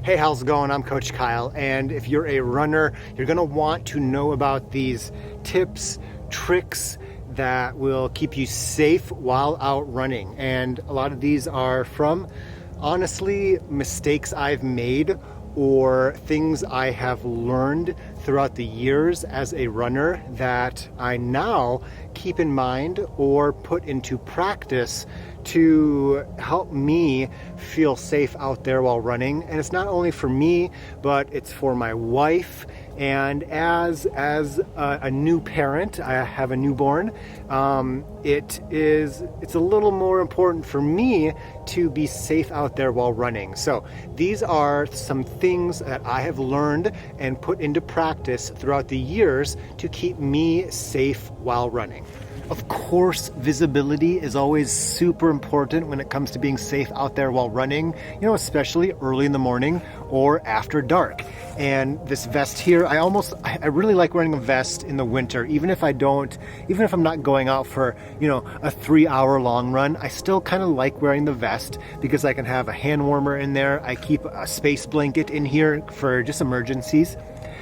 Hey, how's it going? I'm Coach Kyle, and if you're a runner, you're gonna want to know about these tips, tricks that will keep you safe while out running. And a lot of these are from, honestly, mistakes I've made or things I have learned throughout the years as a runner that I now keep in mind or put into practice to help me feel safe out there while running. And it's not only for me, but it's for my wife. And as a new parent, I have a newborn. It's a little more important for me to be safe out there while running. So these are some things that I have learned and put into practice throughout the years to keep me safe while running. Of course, visibility is always super important when it comes to being safe out there while running, especially early in the morning or after dark. And this vest here, I really like wearing a vest in the winter, even if I'm not going out for, a 3-hour long run, I still kind of like wearing the vest because I can have a hand warmer in there. I keep a space blanket in here for just emergencies,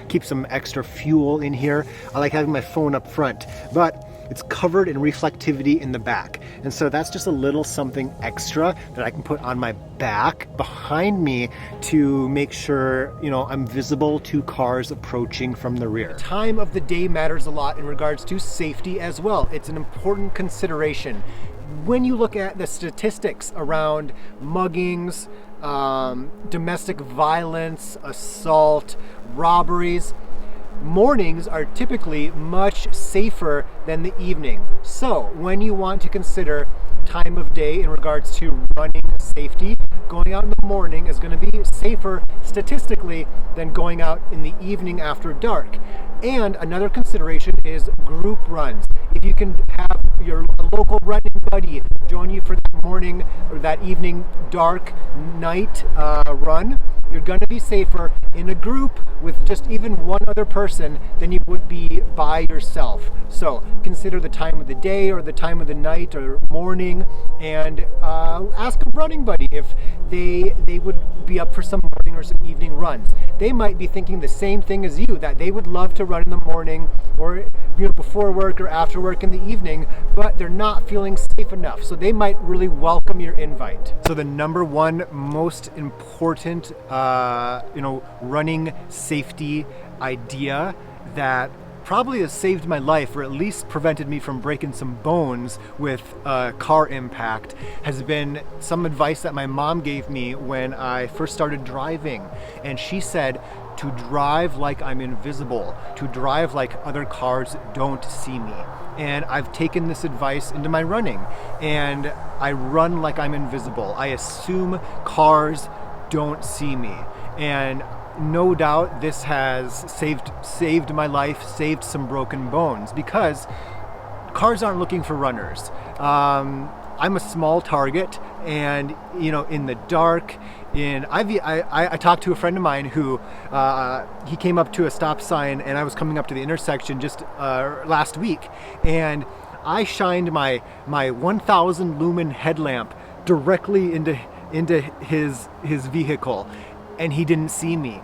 keep some extra fuel in here. I like having my phone up front, but it's covered in reflectivity in the back. And so that's just a little something extra that I can put on my back behind me to make sure, I'm visible to cars approaching from the rear. Time of the day matters a lot in regards to safety as well. It's an important consideration. When you look at the statistics around muggings, domestic violence, assault, robberies, mornings are typically much safer than the evening. So when you want to consider time of day in regards to running safety, going out in the morning is going to be safer statistically than going out in the evening after dark. And another consideration is group runs. If you can have your local running buddy join you for that morning or that evening dark night run, you're going to be safer in a group with just even one other person than you would be by yourself. So consider the time of the day or the time of the night or morning, and ask a running buddy if they would be up for some morning or some evening runs. They might be thinking the same thing as you, that they would love to run in the morning or before work or after work in the evening, but they're not feeling safe enough. So they might really welcome your invite. So the number one most important running safety idea that probably has saved my life, or at least prevented me from breaking some bones with a car impact, has been some advice that my mom gave me when I first started driving. And she said to drive like I'm invisible, to drive like other cars don't see me. And I've taken this advice into my running, and I run like I'm invisible. I assume cars don't see me. And no doubt this has saved my life, saved some broken bones, because cars aren't looking for runners. I'm a small target, and in the dark, I talked to a friend of mine who he came up to a stop sign, and I was coming up to the intersection just last week, and I shined my 1,000 lumen headlamp directly into his vehicle, and he didn't see me.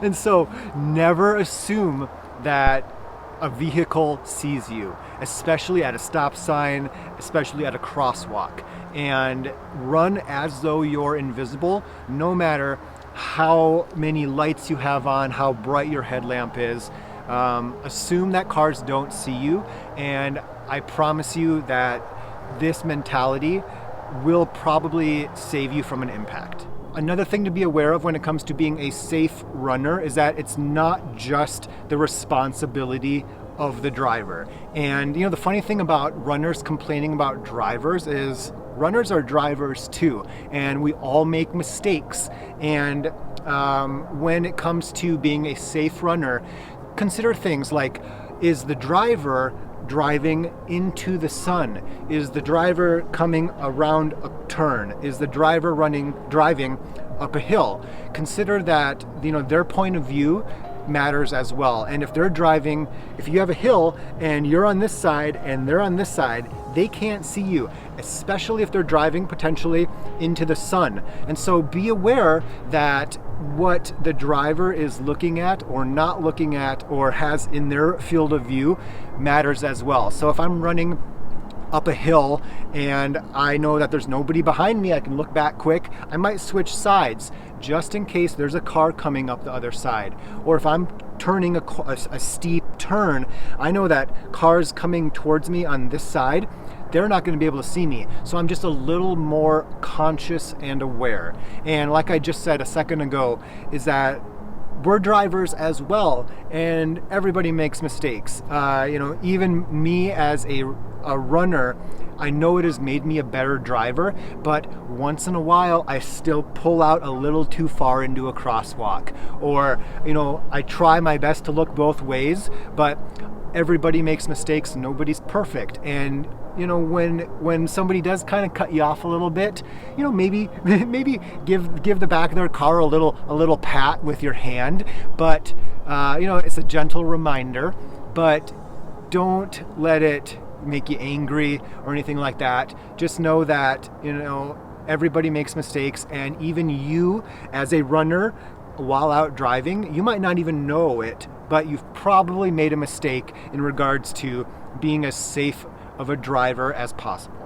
And so never assume that a vehicle sees you, especially at a stop sign, especially at a crosswalk, and run as though you're invisible, no matter how many lights you have on, how bright your headlamp is. Assume that cars don't see you, and I promise you that this mentality will probably save you from an impact. Another thing to be aware of when it comes to being a safe runner is that it's not just the responsibility of the driver. And the funny thing about runners complaining about drivers is runners are drivers too, and we all make mistakes. And when it comes to being a safe runner, consider things like, is the driver driving into the sun? Is the driver coming around a turn? Is the driver driving up a hill? Consider that, their point of view matters as well. And if they're driving, if you have a hill and you're on this side and they're on this side, they can't see you, especially if they're driving potentially into the sun. And so be aware that what the driver is looking at or not looking at or has in their field of view matters as well. So if I'm running up a hill and I know that there's nobody behind me, I can look back quick, I might switch sides just in case there's a car coming up the other side. Or if I'm turning a steep turn, I know that cars coming towards me on this side, they're not going to be able to see me. So I'm just a little more conscious and aware. And like I just said a second ago, is that we're drivers as well, and everybody makes mistakes. Even me as a runner, I know it has made me a better driver, but once in a while I still pull out a little too far into a crosswalk, or I try my best to look both ways, but everybody makes mistakes. Nobody's perfect. And when somebody does kind of cut you off a little bit, maybe give the back of their car a little pat with your hand, but it's a gentle reminder. But don't let it make you angry or anything like that. Just know that everybody makes mistakes, and even you as a runner, while out driving, you might not even know it, but you've probably made a mistake in regards to being as safe of a driver as possible.